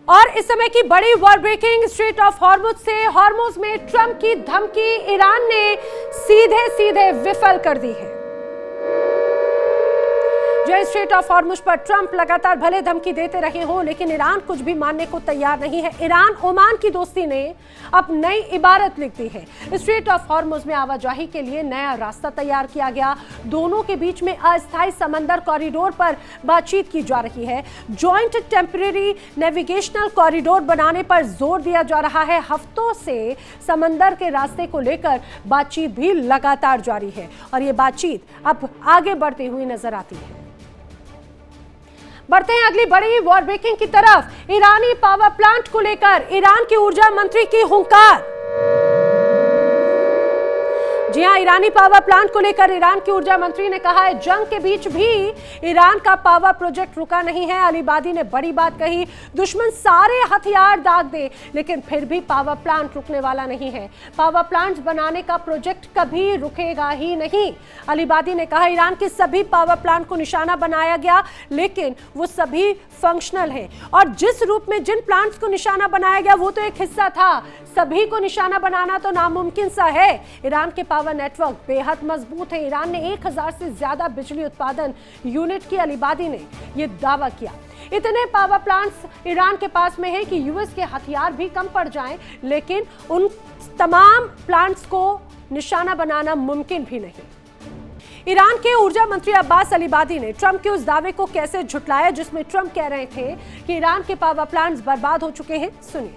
और इस समय की बड़ी war breaking, strait of Hormuz से हॉर्मुज में ट्रंप की धमकी ईरान ने सीधे सीधे विफल कर दी है। जो स्ट्रेट ऑफ हॉर्मुज पर ट्रंप लगातार भले धमकी देते रहे हों, लेकिन ईरान कुछ भी मानने को तैयार नहीं है। ईरान ओमान की दोस्ती ने अब नई इबारत लिख दी है। स्ट्रेट ऑफ हॉर्मुज में आवाजाही के लिए नया रास्ता तैयार किया गया। दोनों के बीच में अस्थायी समंदर कॉरिडोर पर बातचीत की जा रही है। जॉइंट टेम्परेरी नेविगेशनल कॉरिडोर बनाने पर जोर दिया जा रहा है। हफ्तों से समंदर के रास्ते को लेकर बातचीत भी लगातार जारी है और ये बातचीत अब आगे बढ़ती हुई नजर आती है। बढ़ते हैं अगली बड़ी वॉर ब्रेकिंग की तरफ। ईरानी पावर प्लांट को लेकर ईरान के ऊर्जा मंत्री की हुंकार। जी हां, ईरानी पावर प्लांट को लेकर ईरान के ऊर्जा मंत्री ने कहा है, जंग के बीच भी ईरान का पावर प्रोजेक्ट रुका नहीं है। अलीबादी ने बड़ी बात कही, दुश्मन सारे हथियार दाग दे लेकिन फिर भी पावर प्लांट रुकने वाला नहीं है। पावर प्लांट बनाने का प्रोजेक्ट कभी रुकेगा ही नहीं। अलीबादी ने कहा, ईरान के सभी पावर प्लांट को निशाना बनाया गया लेकिन वो सभी फंक्शनल है और जिस रूप में जिन प्लांट्स को निशाना बनाया गया वो तो एक हिस्सा था, सभी को निशाना बनाना तो नामुमकिन सा है। ईरान के पावर नेटवर्क बेहद मजबूत है। ईरान ने 1000 से ज्यादा बिजली उत्पादन यूनिट की अलीबादी ने यह दावा किया। इतने पावर प्लांट्स ईरान के पास में है कि यूएस के हथियार भी कम पड़ जाएं, लेकिन उन तमाम प्लांट्स को निशाना बनाना मुमकिन भी नहीं। ईरान के ऊर्जा मंत्री अब्बास अलीबादी ने ट्रंप के उस दावे को कैसे झुटलाया जिसमें ट्रंप कह रहे थे कि ईरान के पावर प्लांट्स बर्बाद हो चुके हैं। सुनिए।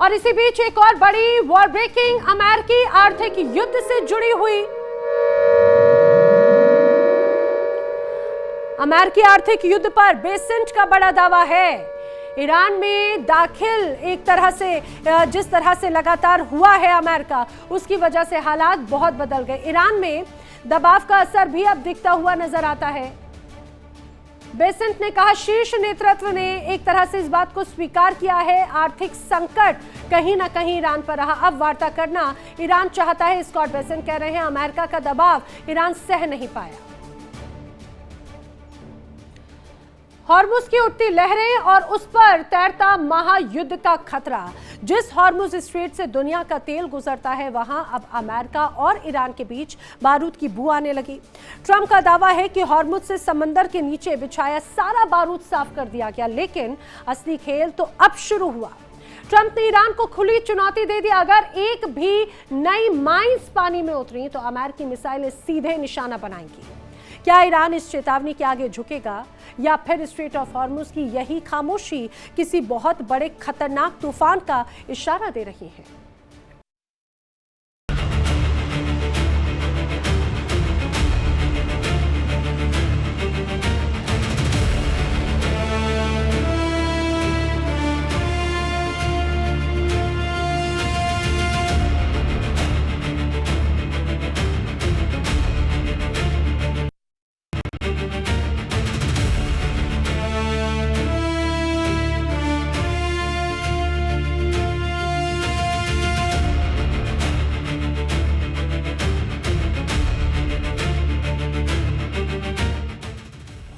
और इसी बीच एक और बड़ी वॉर ब्रेकिंग अमेरिकी आर्थिक युद्ध से जुड़ी हुई। अमेरिकी आर्थिक युद्ध पर बेसेंट का बड़ा दावा है। ईरान में दाखिल एक तरह से जिस तरह से लगातार हुआ है अमेरिका, उसकी वजह से हालात बहुत बदल गए। ईरान में दबाव का असर भी अब दिखता हुआ नजर आता है। बेसेंट ने कहा, शीर्ष नेतृत्व ने एक तरह से इस बात को स्वीकार किया है, आर्थिक संकट कहीं ना कहीं ईरान पर रहा। अब वार्ता करना ईरान चाहता है। स्कॉट बेसेंट कह रहे हैं, अमेरिका का दबाव ईरान सह नहीं पाया। हॉर्मुज की उठती लहरें और उस पर तैरता महायुद्ध का खतरा। जिस हॉर्मुज स्ट्रेट से दुनिया का तेल गुजरता है, वहां अब अमेरिका और ईरान के बीच बारूद की बू आने लगी। ट्रंप का दावा है कि हॉर्मुज से समंदर के नीचे बिछाया सारा बारूद साफ कर दिया गया, लेकिन असली खेल तो अब शुरू हुआ। ट्रंप ने ईरान को खुली चुनौती दे दी, अगर एक भी नई माइंस पानी में उतरी तो अमेरिकी मिसाइलें सीधे निशाना बनाएंगी। क्या ईरान इस चेतावनी के आगे झुकेगा या फिर स्ट्रेट ऑफ हॉर्मुज की यही खामोशी किसी बहुत बड़े खतरनाक तूफान का इशारा दे रही है?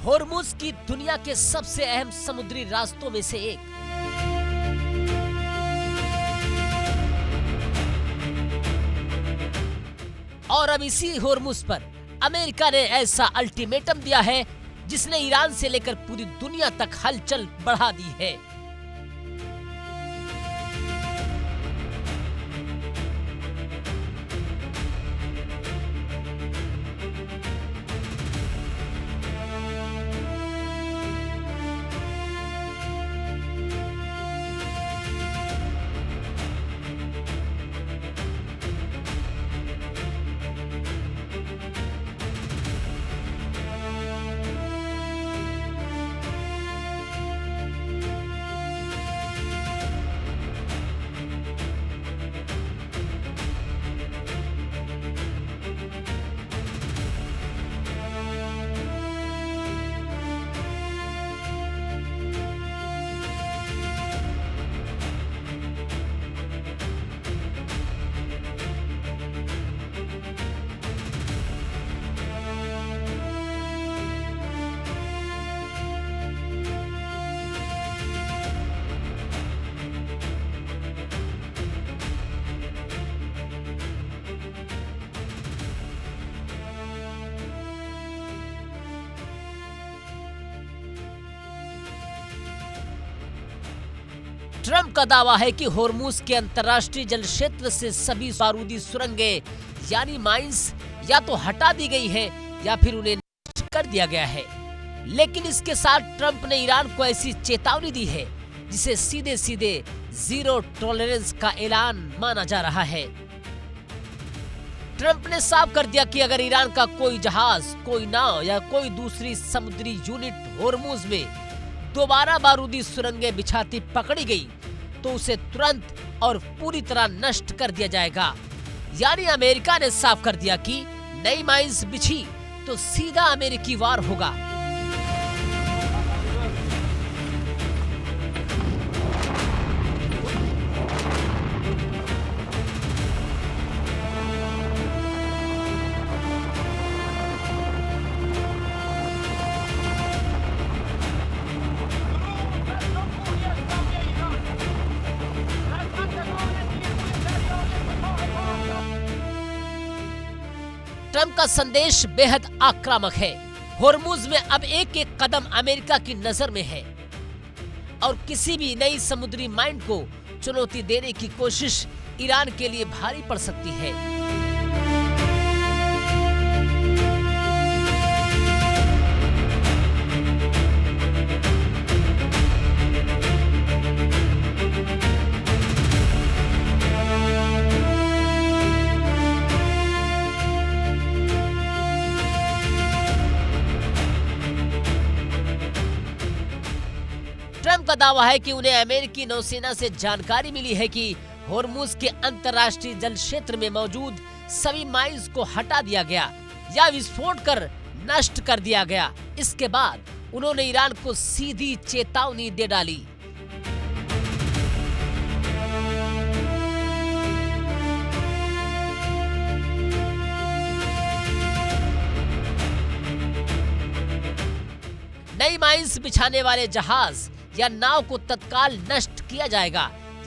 हॉर्मुज की दुनिया के सबसे अहम समुद्री रास्तों में से एक। और अब इसी हॉर्मुज पर अमेरिका ने ऐसा अल्टीमेटम दिया है जिसने ईरान से लेकर पूरी दुनिया तक हलचल बढ़ा दी है। ट्रंप का दावा है कि होर्मुज के अंतर्राष्ट्रीय जल क्षेत्र से सभी बारूदी सुरंगें यानी माइंस या तो हटा दी गई है या फिर उन्हें नष्ट कर दिया गया है। लेकिन इसके साथ ट्रंप ने ईरान को ऐसी चेतावनी दी है जिसे सीधे सीधे जीरो टॉलरेंस का ऐलान माना जा रहा है। ट्रंप ने साफ कर दिया कि अगर ईरान का कोई जहाज, कोई नाव या कोई दूसरी समुद्री यूनिट होर्मुज में दोबारा बारूदी सुरंगें बिछाती पकड़ी गई तो उसे तुरंत और पूरी तरह नष्ट कर दिया जाएगा। यानी अमेरिका ने साफ कर दिया कि नई माइंस बिछी तो सीधा अमेरिकी वार होगा। ट्रंप का संदेश बेहद आक्रामक है। होर्मुज में अब एक एक कदम अमेरिका की नजर में है और किसी भी नई समुद्री माइन को चुनौती देने की कोशिश ईरान के लिए भारी पड़ सकती है। ट्रंप का दावा है कि उन्हें अमेरिकी नौसेना से जानकारी मिली है कि होर्मुज के अंतर्राष्ट्रीय जल क्षेत्र में मौजूद सभी माइंस को हटा दिया गया या विस्फोट कर नष्ट कर दिया गया। इसके बाद उन्होंने ईरान को सीधी चेतावनी दे डाली। नई माइंस बिछाने वाले जहाज या नाव को तत्काल नष्ट किया जाएगा।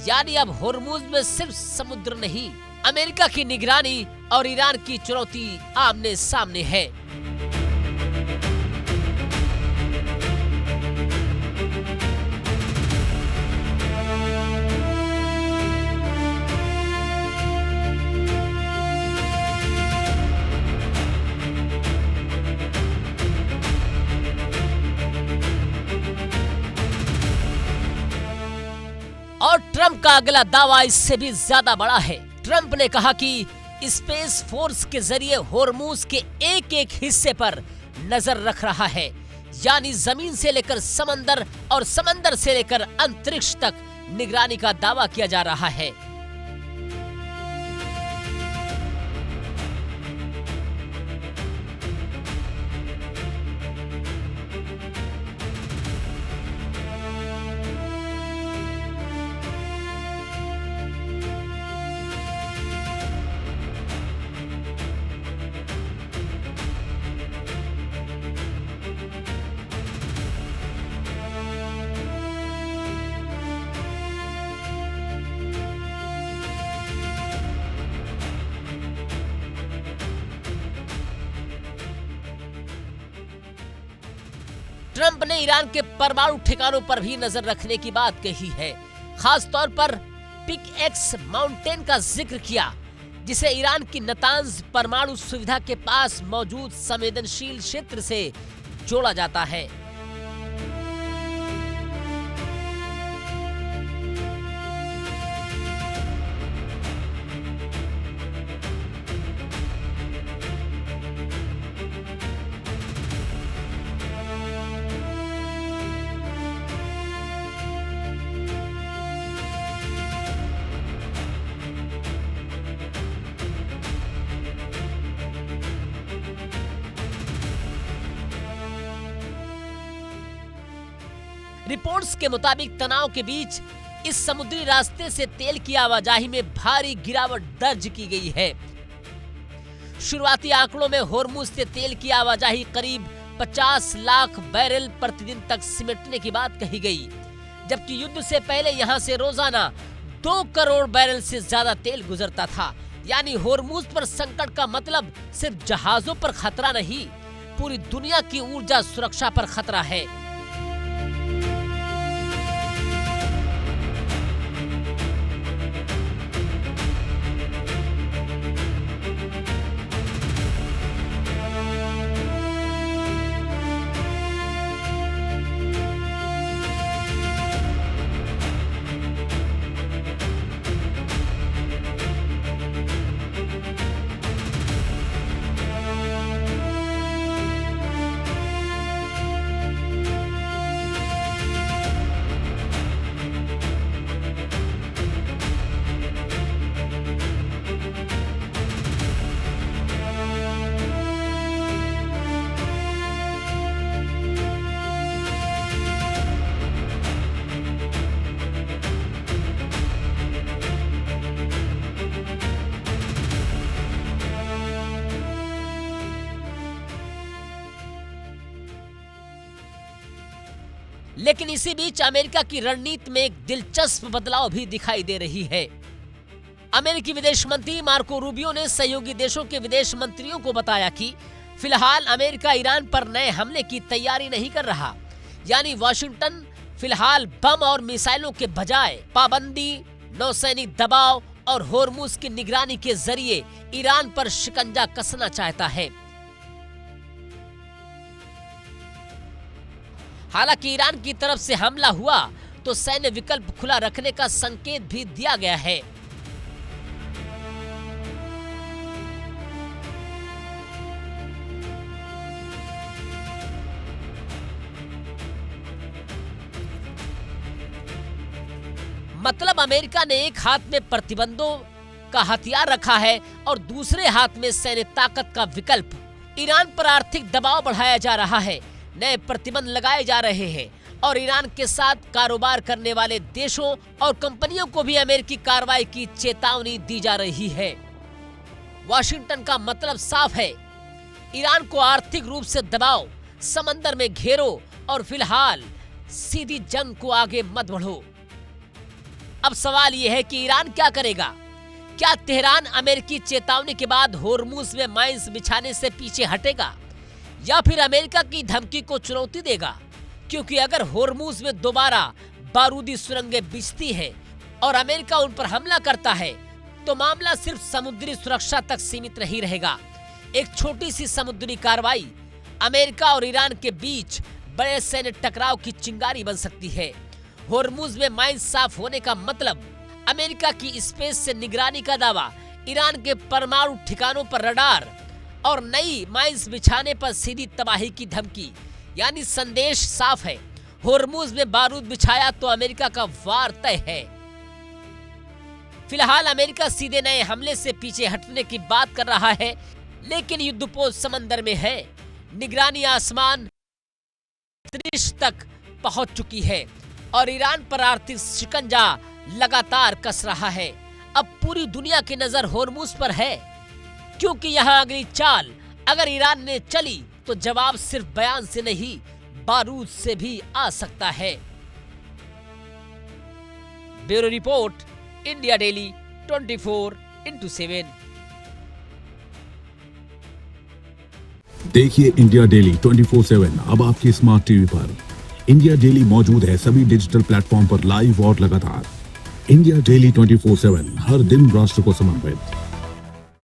यानी अब होर्मुज में सिर्फ समुद्र नहीं, अमेरिका की निगरानी और ईरान की चुनौती आमने सामने है। और ट्रंप का अगला दावा इससे भी ज्यादा बड़ा है। ट्रंप ने कहा कि स्पेस फोर्स के जरिए होर्मुज के एक एक हिस्से पर नजर रख रहा है, यानी जमीन से लेकर समंदर और समंदर से लेकर अंतरिक्ष तक निगरानी का दावा किया जा रहा है। ट्रंप ने ईरान के परमाणु ठिकानों पर भी नजर रखने की बात कही है। खास तौर पर पिकएक्स माउंटेन का जिक्र किया, जिसे ईरान की नतांज परमाणु सुविधा के पास मौजूद संवेदनशील क्षेत्र से जोड़ा जाता है। रिपोर्ट्स के मुताबिक तनाव के बीच इस समुद्री रास्ते से तेल की आवाजाही में भारी गिरावट दर्ज की गई है। शुरुआती आंकड़ों में होर्मुज से तेल की आवाजाही करीब 50 लाख बैरल प्रतिदिन तक सिमटने की बात कही गई, जबकि युद्ध से पहले यहां से रोजाना 2 करोड़ बैरल से ज्यादा तेल गुजरता था। यानी होर्मुज पर संकट का मतलब सिर्फ जहाजों पर खतरा नहीं, पूरी दुनिया की ऊर्जा सुरक्षा पर खतरा है। लेकिन इसी बीच अमेरिका की रणनीति में एक दिलचस्प बदलाव भी दिखाई दे रही है। अमेरिकी विदेश मंत्री मार्को रूबियो ने सहयोगी देशों के विदेश मंत्रियों को बताया कि फिलहाल अमेरिका ईरान पर नए हमले की तैयारी नहीं कर रहा। यानी वॉशिंगटन फिलहाल बम और मिसाइलों के बजाय पाबंदी, नौसैनिक दबाव और होर्मुज की निगरानी के जरिए ईरान पर शिकंजा कसना चाहता है। हालांकि ईरान की तरफ से हमला हुआ तो सैन्य विकल्प खुला रखने का संकेत भी दिया गया है। मतलब अमेरिका ने एक हाथ में प्रतिबंधों का हथियार रखा है और दूसरे हाथ में सैन्य ताकत का विकल्प। ईरान पर आर्थिक दबाव बढ़ाया जा रहा है, नए प्रतिबंध लगाए जा रहे हैं और ईरान के साथ कारोबार करने वाले देशों और कंपनियों को भी अमेरिकी कार्रवाई की चेतावनी दी जा रही है। वॉशिंगटन का मतलब साफ है, ईरान को आर्थिक रूप से दबाओ, समंदर में घेरो और फिलहाल सीधी जंग को आगे मत बढ़ो। अब सवाल यह है कि ईरान क्या करेगा? क्या तेहरान अमेरिकी चेतावनी के बाद होर्मुज में माइंस बिछाने से पीछे हटेगा या फिर अमेरिका की धमकी को चुनौती देगा? क्योंकि अगर होर्मुज में दोबारा बारूदी सुरंगें बिछती हैं और अमेरिका उन पर हमला करता है तो मामला सिर्फ समुद्री सुरक्षा तक सीमित नहीं रहेगा। एक छोटी सी समुद्री कार्रवाई अमेरिका और ईरान के बीच बड़े सैन्य टकराव की चिंगारी बन सकती है। होर्मुज में माइंस साफ होने का मतलब अमेरिका की स्पेस से निगरानी का दावा, ईरान के परमाणु ठिकानों पर रडार और नई माइंस बिछाने पर सीधी तबाही की धमकी। यानी संदेश साफ है, होर्मुज में बारूद बिछाया तो अमेरिका का वार तय है। फिलहाल अमेरिका सीधे नए हमले से पीछे हटने की बात कर रहा है, लेकिन युद्धपोत समंदर में है, निगरानी आसमान दृश्य तक पहुंच चुकी है और ईरान पर आर्थिक शिकंजा लगातार कस रहा है। अब पूरी दुनिया की नजर होर्मुज पर है, क्योंकि यहाँ अगली चाल अगर ईरान ने चली तो जवाब सिर्फ बयान से नहीं, बारूद से भी आ सकता है। Bureau report, India daily 24/7। देखिए इंडिया डेली 24/7 अब आपकी स्मार्ट टीवी पर। इंडिया डेली मौजूद है सभी डिजिटल प्लेटफॉर्म पर लाइव और लगातार। इंडिया डेली 24/7 हर दिन राष्ट्र को समर्पित।